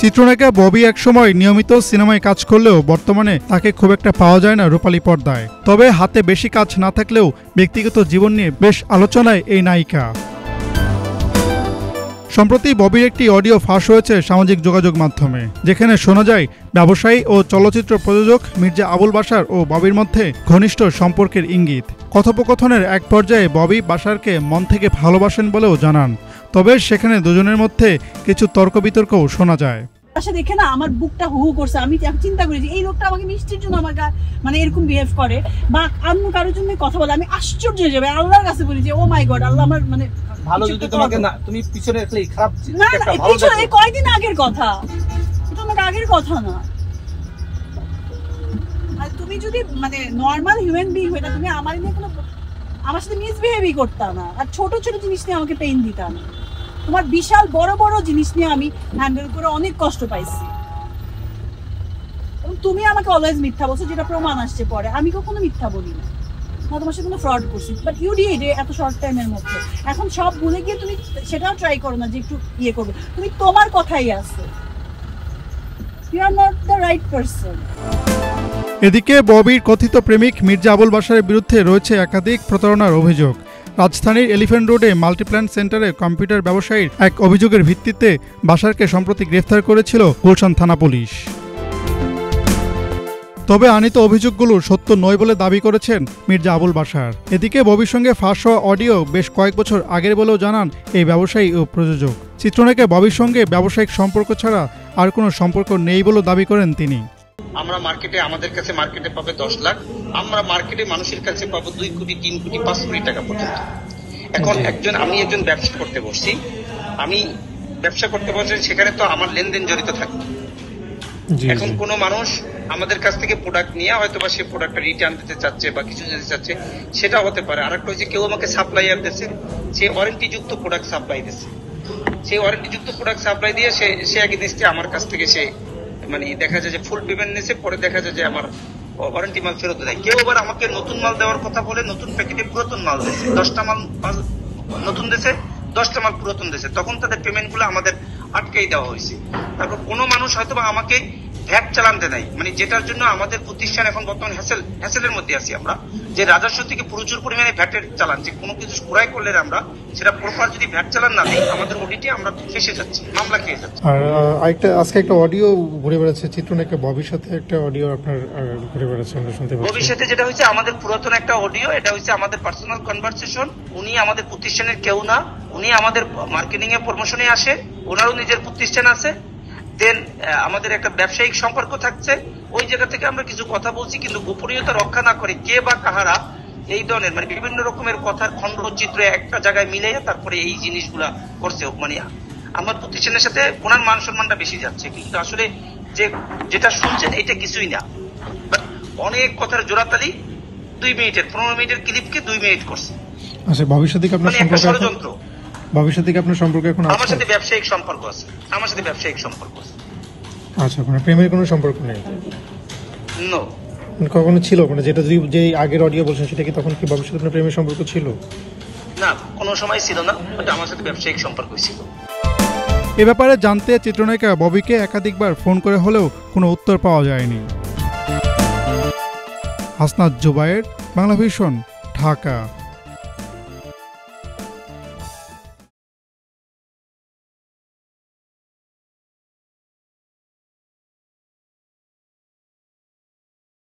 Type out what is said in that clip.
চিত্রনায়িকা ববি একসময় নিয়মিত সিনেমায় কাজ করলেও বর্তমানে তাকে খুব একটা পাওয়া যায় না রূপালী পর্দায়। তবে হাতে বেশি কাজ না থাকলেও ব্যক্তিগত জীবন নিয়ে বেশ আলোচনায় এই নায়িকা। সম্প্রতি ববির একটি অডিও ফাঁস হয়েছে সামাজিক যোগাযোগ মাধ্যমে, যেখানে শোনা যায় ব্যবসায়ী ও চলচ্চিত্র প্রযোজক মির্জা আবুল বাশার ও ববির মধ্যে ঘনিষ্ঠ সম্পর্কের ইঙ্গিত। কথোপকথনের এক পর্যায়ে ববি বাশারকে মন থেকে ভালোবাসেন বলেও জানান, তবে সেখানে দুজনের মধ্যে কিছু তর্ক বিতর্কও শোনা যায়। দেখে না আমার বুকটা হু করছে। আমি চিন্তা করি যে এই লোকটা আমাকে মিষ্টির জন্য আমার মানে এরকম বিহেভ করে বা অন্য কারোর জন্য কথা বলে, আমি আশ্চর্য হয়ে যাবে। আল্লাহর কাছে বলি যে ও মাই গড, আল্লাহ আমার মানে ভালো যদি তোমাকে না তুমি পিছনে রাখলেই খারাপ না না, পিছনে কয়দিন আগের কথা, এটা অনেক আগের কথা না। আর তুমি যদি মানে নরমাল হিউম্যান বিং হয়ে তুমি আমার নিয়ে কোনো আমার সাথে মিসবিহেভই করতা না, আর ছোট ছোট জিনিস নিয়ে আমাকে পেইন দিতা না। তোমার বিশাল বড় বড় জিনিস নিয়ে আমি হ্যান্ডেল করে অনেক কষ্ট পাইছি, এবং তুমি আমাকে অলওয়েজ মিথ্যা বলছো, যেটা প্রমাণ আসছে পরে। আমি কখনো মিথ্যা বলি না, তোমার সাথে কোনো ফ্রড করছি, বাট ইউ ডিড এত শর্ট টাইমের মধ্যে। এখন সব ভুলে গিয়ে তুমি সেটাও ট্রাই করো না যে একটু ইয়ে করবে। তুমি তোমার কথাই আসো, you are not the right person. এদিকে ববির কথিত প্রেমিক মির্জা আবুল বাশারের বিরুদ্ধে রয়েছে একাধিক প্রতারণার অভিযোগ। রাজধানীর এলিফ্যান্ট রোডে মাল্টিপ্ল্যান সেন্টারে কম্পিউটার ব্যবসায়ীর এক অভিযোগের ভিত্তিতে বাশারকে সম্প্রতি গ্রেফতার করেছিল গুলশান থানা পুলিশ। তবে আনিত অভিযোগগুলো সত্য নয় বলে দাবি করেছেন মির্জা আবুল বাশার। এদিকে ববির সঙ্গে ফাঁস হওয়া অডিও বেশ কয়েক বছর আগের বলেও জানান এই ব্যবসায়ী ও প্রযোজক। চিত্রনায়িকা ববির সঙ্গে ব্যবসায়িক সম্পর্ক ছাড়া আর কোনো সম্পর্ক নেই বলেও দাবি করেন তিনি। আমরা মার্কেটে আমাদের কাছে মার্কেটে পাবে 10 লাখ, আমরা মার্কেটে মানুষের কাছে পাবো 2 কোটি 3 কোটি 5 কোটি টাকা পর্যন্ত। এখন আমি একজন ব্যবসা করতে বসছি, সেখানে তো আমার লেনদেন জড়িত থাকবে। এখন কোনো মানুষ আমাদের কাছ থেকে প্রোডাক্ট নিয়ে হয়তো বা সে প্রোডাক্টটা রিটার্ন দিতে চাচ্ছে বা কিছু দিতে চাচ্ছে, সেটা হতে পারে। আরেকটা হচ্ছে কেউ আমাকে সাপ্লাইয়ার দিচ্ছে, সে ওয়ারেন্টি যুক্ত প্রোডাক্ট সাপ্লাই দিচ্ছে, সেই ওয়ারেন্টি যুক্ত প্রোডাক্ট সাপ্লাই দিয়ে সে আগে দিচ্ছে আমার কাছ থেকে, সে মানে দেখা যায় যে ফুল পেমেন্ট নিয়েছে, পরে দেখা যায় যে আমার ওয়ারেন্টি মাল ফেরত দেয়। কেউ আবার আমাকে নতুন মাল দেওয়ার কথা বলে নতুন প্যাকেটে পুরাতন মাল দিয়েছে, 10টা মাল নতুন দিয়েছে, 10টা মাল পুরাতন দিয়েছে, তখন তাদের পেমেন্ট গুলো আমাদের আটকাই দেওয়া হয়েছে। তারপর কোনো মানুষ হয়তো বা আমাকে ভ্যাট চালানতে নাই, মানে যেটার জন্য আমাদের প্রতিষ্ঠান এখন বর্তমানে হ্যাসেলের মধ্যে আছি আমরা, যে রাজস্ব থেকে প্রচুর পরিমাণে ভ্যাটের চালান, যে কোনো কিছু ক্রয় করলে আমরা সেটা প্রপার যদি ভ্যাট চালান না দিই, আমাদের অডিটে আমরা ফেসে যাচ্ছি, মামলা খেয়ে যাচ্ছি। আর আজকে একটা অডিও ঘুরে বেড়াচ্ছে, চিত্রনায়িকা ববির সাথে একটা অডিও আপনার ঘুরে বেড়াচ্ছে, আমরা শুনতে পাচ্ছি। ববির সাথে যেটা হচ্ছে আমাদের পুরাতন একটা অডিও, এটা হচ্ছে আমাদের পার্সোনাল কনভারসেশন। উনি আমাদের প্রতিষ্ঠানের কেউ না, উনি আমাদের মার্কেটিং এ প্রমোশনে আসে, ওনারও নিজের প্রতিষ্ঠান আছে, দেন আমাদের একটা ব্যবসায়িক সম্পর্ক থাকছে। ওই জায়গা থেকে আমরা কিছু কথা বলছি, কিন্তু গোপনীয়তা রক্ষা না করে কে বা কাহারা এই ধরনের মানে বিভিন্ন রকমের কথার খণ্ডচিত্র একটা জায়গায় মিলিয়ে তারপরে এই জিনিসগুলা করছে। মানে আমার প্রতিষ্ঠানের সাথে ওনার মান সম্মানটা বেশি যাচ্ছে, কিন্তু আসলে যেটা শুনছেন এটা কিছুই না। অনেক কথার জোড়াতালি 2 মিনিটের 15 মিনিটের ক্লিপকে 2 মিনিট করছে। আচ্ছা, ভবিষ্যতে কি আপনার সম্পর্ক ষড়যন্ত্র? ভবিষ্যতে কি আপনার সম্পর্ক এখন আছে? আমার সাথে ব্যবসায়িক সম্পর্ক আছে, আমার সাথে ব্যবসায়িক সম্পর্ক আছে। আচ্ছা, মানে প্রেমের কোনো সম্পর্ক নেই? নো। কখনো ছিল? মানে যেটা যে আগের অডিও বলছেন, সেটা কি তখন কি ভবিষ্যতে আপনার প্রেমের সম্পর্ক ছিল? না, কোনো সময় ছিল না, এটা আমার সাথে ব্যবসায়িক সম্পর্ক ছিল। এ ব্যাপারে জানতে চিত্রনায়িকা ববিকে একাধিকবার ফোন করে হলেও কোনো উত্তর পাওয়া যায়নি। হাসনাত জুবায়ের, বাংলাভিশন, ঢাকা।